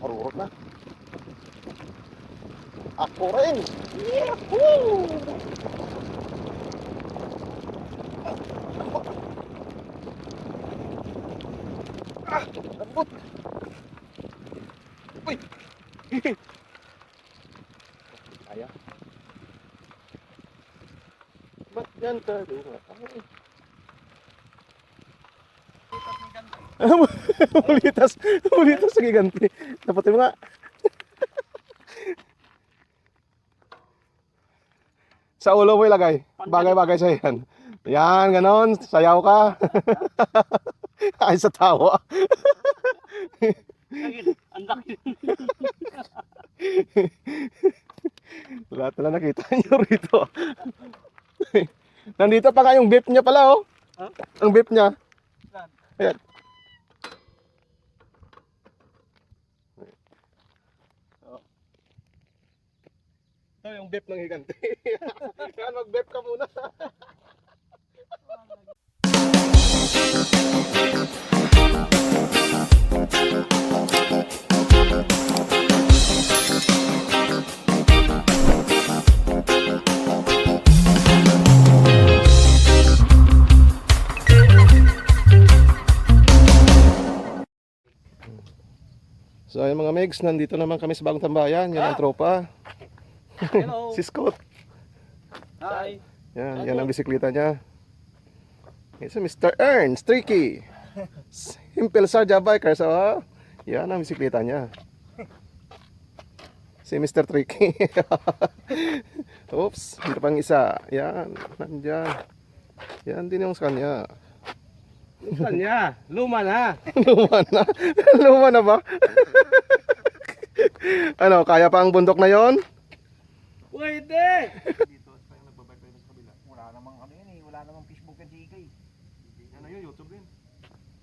Marurot na. Ako rin. Yahoo! Ah, lambot. Uy. Kaya. Ba't yan tayo? Ulitas sa giganti. Dapat mo nga. Sa ulo mo ilagay. Bagay-bagay sa yan. Yan, ganon. Sayaw ka. Ay, sa tawa. Ang laki. Lahat na nakita nyo rito. Nandito pa nga yung beef niya pala, oh. Huh? Ang beef niya. Ayan. Ito yung beef ng higanti. Yan, mag-beef ka muna. So ayun mga Megs, nandito naman kami sa bagong tambayan. Yan ang tropa. Hello. Si Scott. Hi. Yan ang bisikleta niya. It's Mr. Ernst Tricky. Simple Sarja Biker. So, yan ang bisikleta niya. Si Mr. Tricky. Oops, hindi pang isa. Yan, nandyan. Yan din yung sa kanya. Kanya, luma na. Luma na? Luma na ba? Ano, kaya pa ang bundok na yon? Pwede. Dito, tayo nagbabike tayo sa kabila. Wala namang ano yun eh, wala namang Facebook at GK. Ano yun, YouTube din.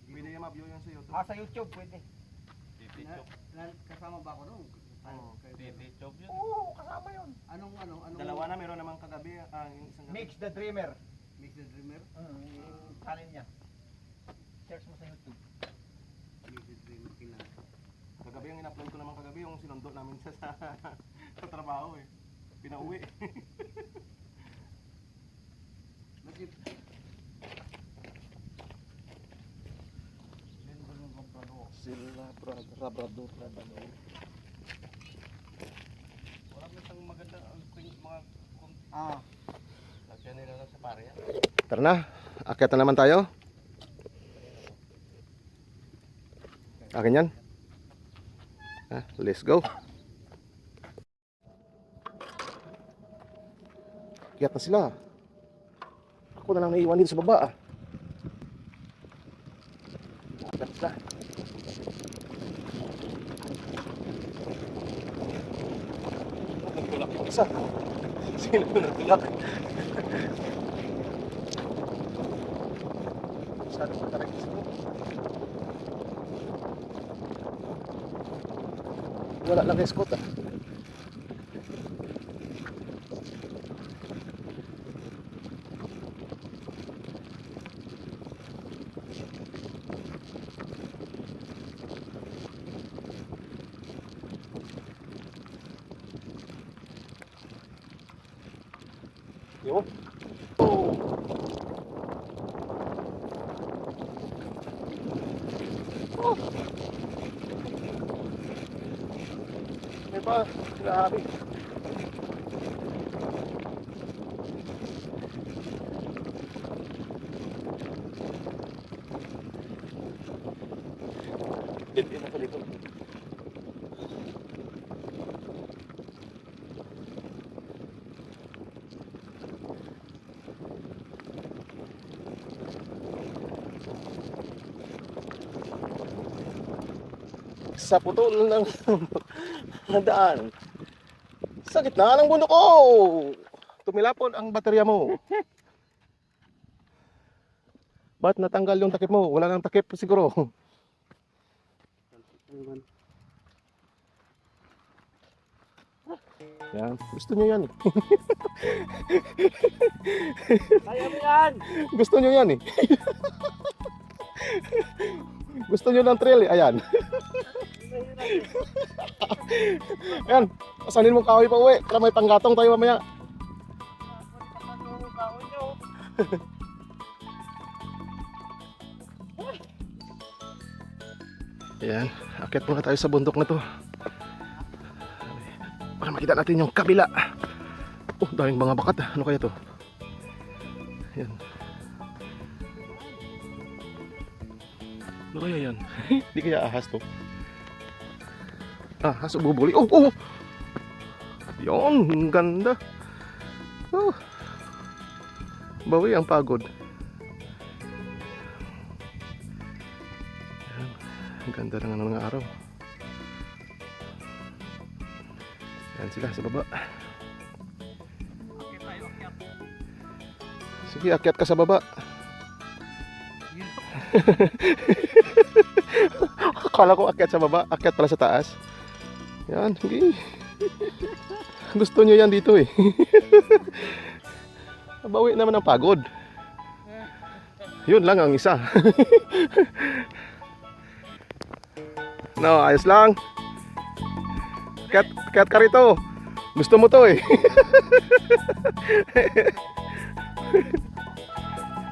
Pwede yung ma-view yan sa YouTube. Ah, sa YouTube pwede. Kasama ba ako nung? YouTube yun. Oo, kasama yun. Anong Dalawa na, meron namang kagabi. Yung isang gabi. Mix the Dreamer. Mix the Dreamer? Yung channel niya. Search mo sa YouTube. Mix the Dreamer tingnan. Kagabi yung in-upload ko naman kagabi, yung sinundo namin sa trabaho eh. Pinauwi. Bakit? Sila Labrador. Wala mo isang maganda mga lagyan nila lang sa pareha. Tara na, akyat na naman tayo. Akin yan. Let's go. Akyat na sila. Ako na lang naiwan dito sa baba. Akyat sila. Nagtulak yung isa. Sino nagtulak? Masyado matarik isa mo. Wala lang kay Scott ah. Yo. Oh. Oh. Diba? Grabe. Dead end ako dito. Sa putol ng daan. Sa gitna ng bundok ko. Tumilapon ang baterya mo. Ba't natanggal yung takip mo? Wala nang takip siguro. Yan. Gusto nyo yan eh. Kaya mo yan! Gusto nyo yan eh. Gusto nyo ng trail eh. Ayan. Ayan, pasanin mong kahoy pa uwi. Para may panggatong tayo mamaya. Ayan, akit muna tayo sa bundok na to. Para makita natin yung kabila. Oh, daming mga bakat. Ano kaya to? Ayan. Ano kaya yan? Hindi kaya ahas to? Ahas o bubuli? Oh, oh! Yun, ang ganda. Oh. Bawi ang pagod. Ayan. Ang ganda ng ano ng araw. Ayan sila sa baba. Okay tayo, akyat. Sige, akyat ka sa baba. Akala ko akyat sa baba, akyat pala sa taas. Yan, sige. Gusto nyo yan dito eh. Bawi naman ang pagod. Yun lang ang isa. No, ayos lang. Akyat ka rito. Gusto mo to eh.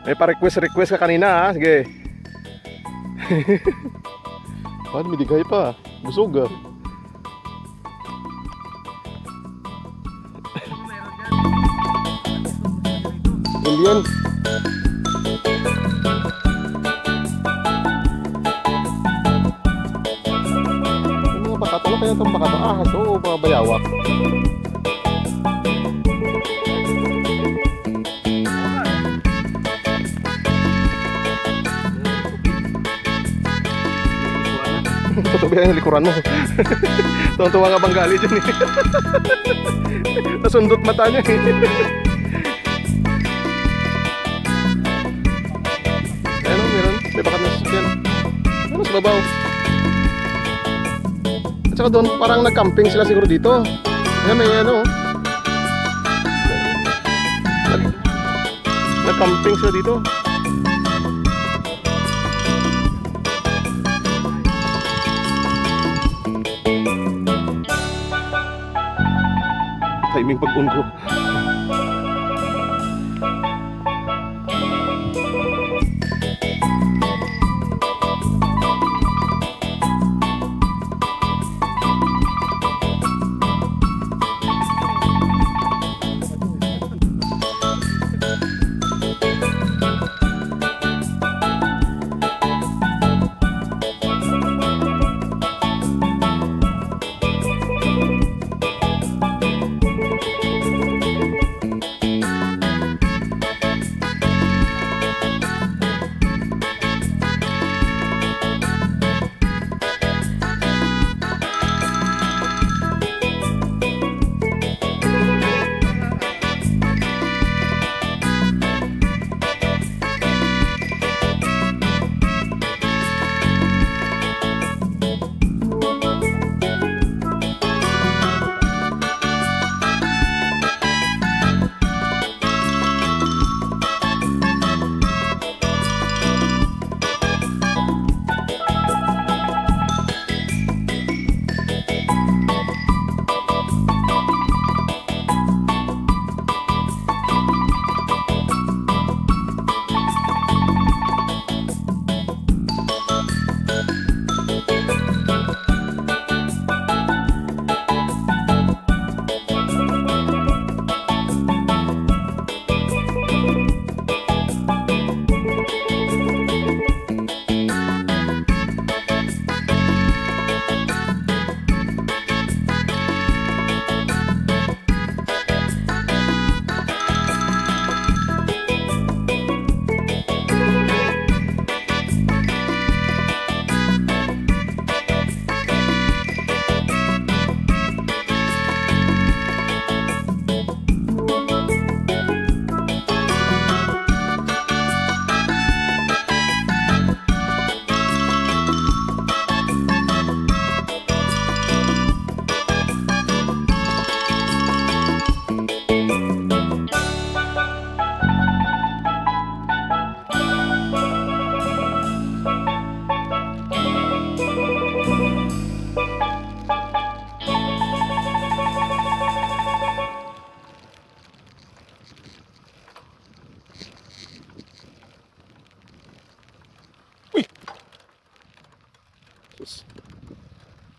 May pa-request ka kanina ha. Sige. Paano midigay pa? Busog ah. Indian. Yung mga bakat, ano kaya itong bakat? Ahas o mga bayawak? Tutubi ang likuran mo. Tuwang-tuwa nga banggali dyan eh. Nasundot mata niya eh. Ano, meron? May bakat na sasakyan. Ano sa babaw? At saka doon, parang nag-camping sila siguro dito. Ayan, may ano. Nag-camping sila dito. Timing pag-unko.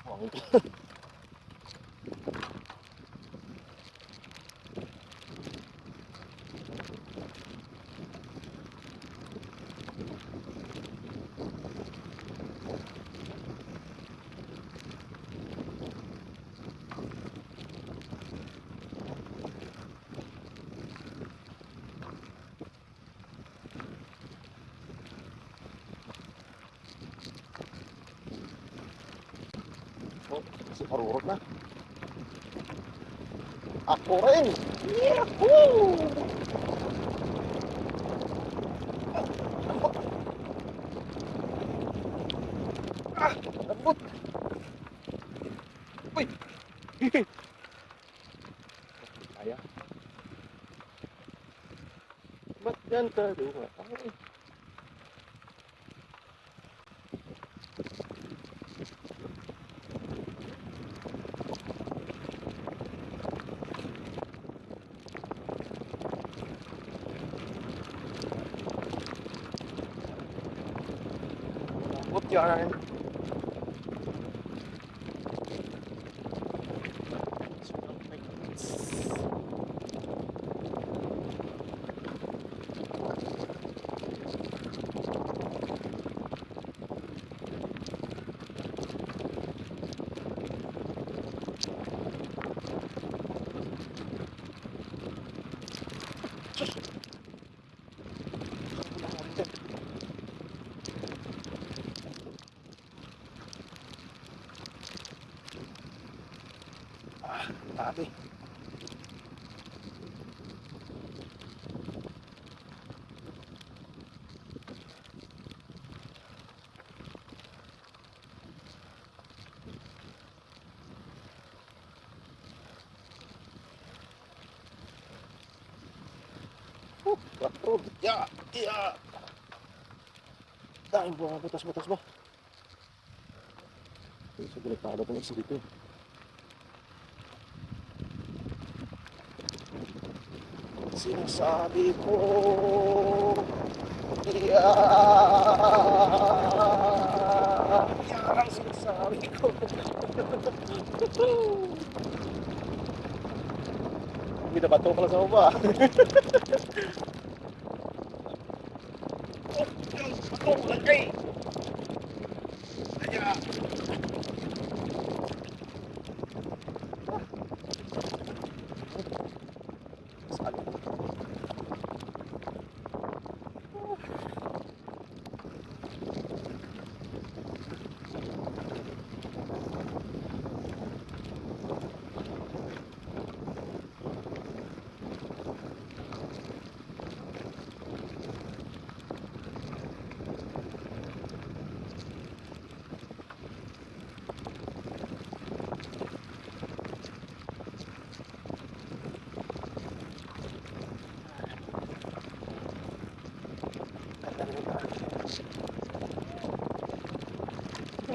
Buangin ko. Oh, si Parurot na. Ako rin! Yahoo! Ah, lambot! Uy! Kaya. Ba't yan ka? Ay. Lambot yan. Tabi. Bakro. Ya, ya. Dahil buang butas-butas ba? Sa delikado itong isa dito. Sinasabi ko, yan ang sinasabi ko. Binabato pala sa baba. Bato lagay. Kaya.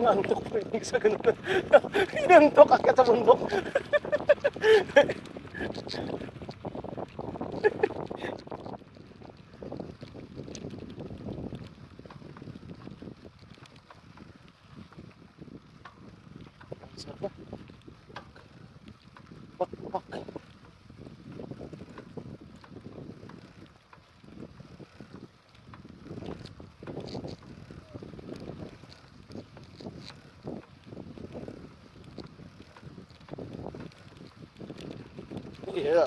Inantok ko yung sa ganun. Inantok agad sa bundok. Sarap ba? Bak. Yeah.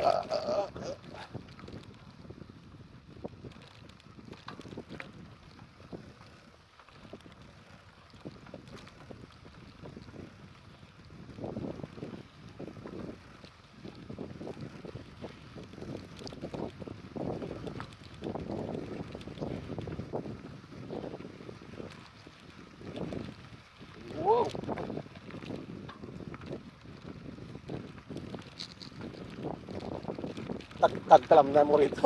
Wow. Tagtalam na mo rito.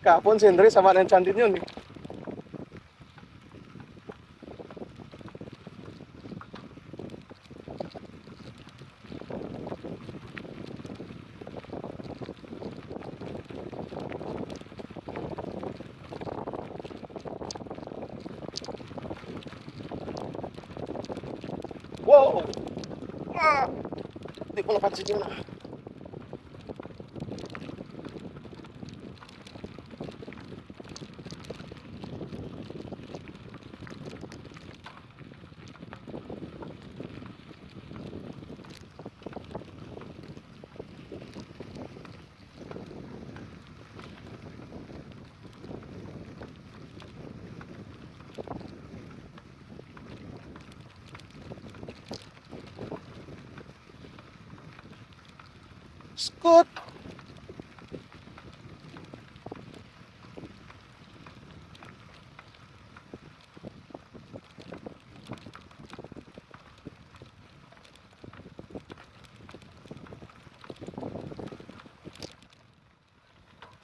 Kapon si Andre, sama ng tiyan din yun. Hindi ko napansin yun. Scoot!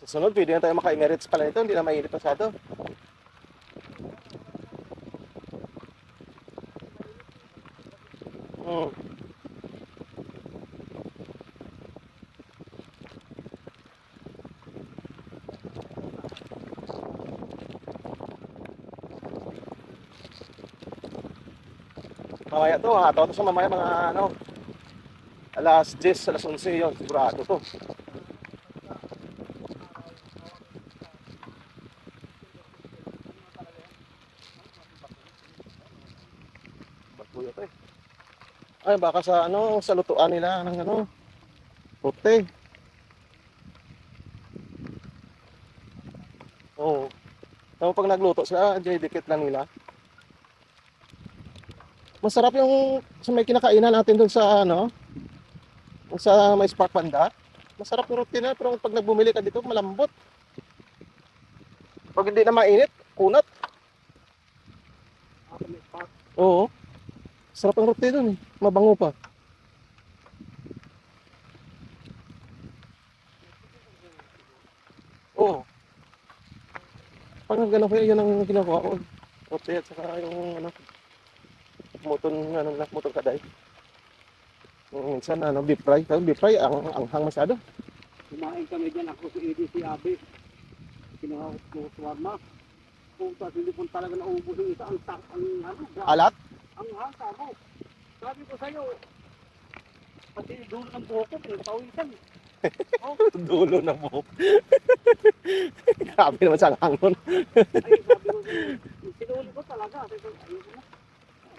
Sa sunod, pwede na tayo maka-emirates pala nito. Hindi na mainit masyado. Hmm. Mamaya to, mga to sa mamaya mga ano, alas 10, alas 11 yun, sigurado to. Ba't to eh? Ay, baka sa ano, sa lutuan nila ng ano, puti. Oo. Tapos pag nagluto sila, dikit lang nila. Masarap yung sa may kinakainan natin doon sa ano, sa may Spark Banda. Masarap yung roti na, pero pag nagbumili ka dito, malambot. Pag hindi na mainit, kunat. Oo. Sarap ang roti doon eh. Mabango pa. Oo. Pag gano'n ko yun ang ginagawa ko. Roti at saka yung ano, muton kaday. Minsan ano, beef fry. Pero beef fry, ang anghang masyado. Kumain kami dyan, ako si Eddie, si Abi. Kinuha ko shawarma. Puta, hindi ko talaga naubos yung isa. Ang ano, Alat? ang hangka mo. Sabi ko sa'yo, pati dulo ng buhok ko, pinapawisan. Dulo na mo. Grabe naman sa hangon. Ay, sabi ko sa'yo, sinuli ko talaga. Sabi ko, ayoko na.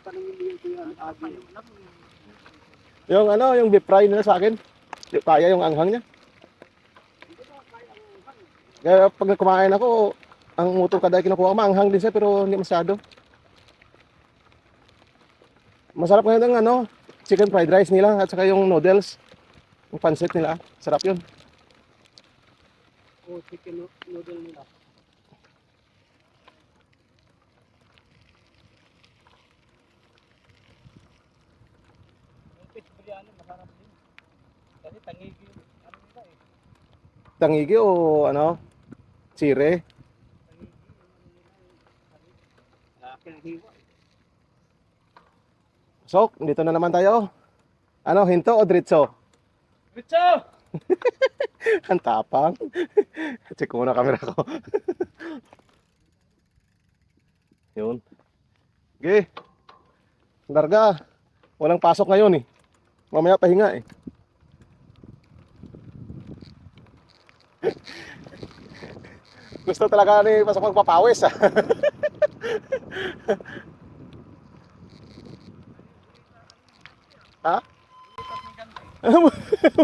Tanongin mo yung kuya, Abi. Yung ano, yung beef fry nila sa akin. Di kaya yung anghang niya. Kaya pag kumain ako, ang utol kada kinukuha ko, maanghang din siya pero hindi masyado. Masarap ngayon ang ano, chicken fried rice nila at saka yung noodles. Yung pancit nila, sarap yun. O, chicken noodle nila. Yung fish biryani, masarap din. Kasi tangigi yung ano nila eh. Tangigi o ano, sire. Laki ng hiwa eh. So, dito na naman tayo. Ano, hinto o diretso? Bicho! Ang tapang. Check ko muna camera ko. Yun. Okay. Larga. Walang pasok ngayon eh. Mamaya pahinga eh. Gusto talaga ni pasok magpapawis ah. Ha?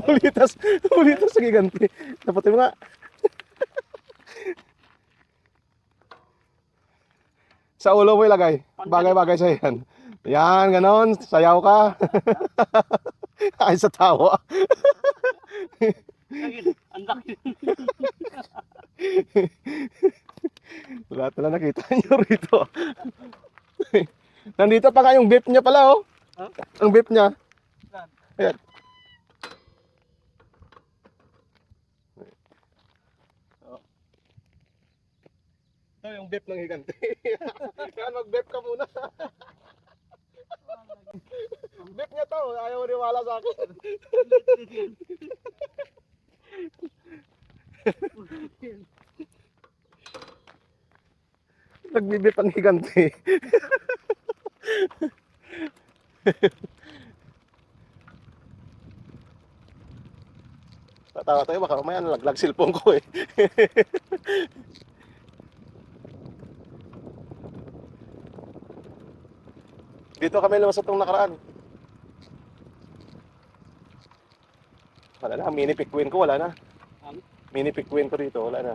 Ulitas, ulitas sa giganti. Dapat mo nga. Sa ulo mo ilagay. Bagay-bagay sa yan. Yan, ganon. Sayaw ka. Ay sa tawa. Ang laki. Lahat na nakita nyo rito. Nandito pa nga yung beef niya pala oh. Huh? Ang beef niya. Ayan. Ito yung beef ng higanti. Yan, mag-beef ka muna. Beef niya to, ayaw maniwala sa akin. Nagbibip ang higanti. Tatawa tayo, baka mamaya nalaglag cellphone ko eh. Dito kami lumasot nung nakaraan. Wala na, mini pikwin ko, wala na. Mini pikwin ko dito, wala na.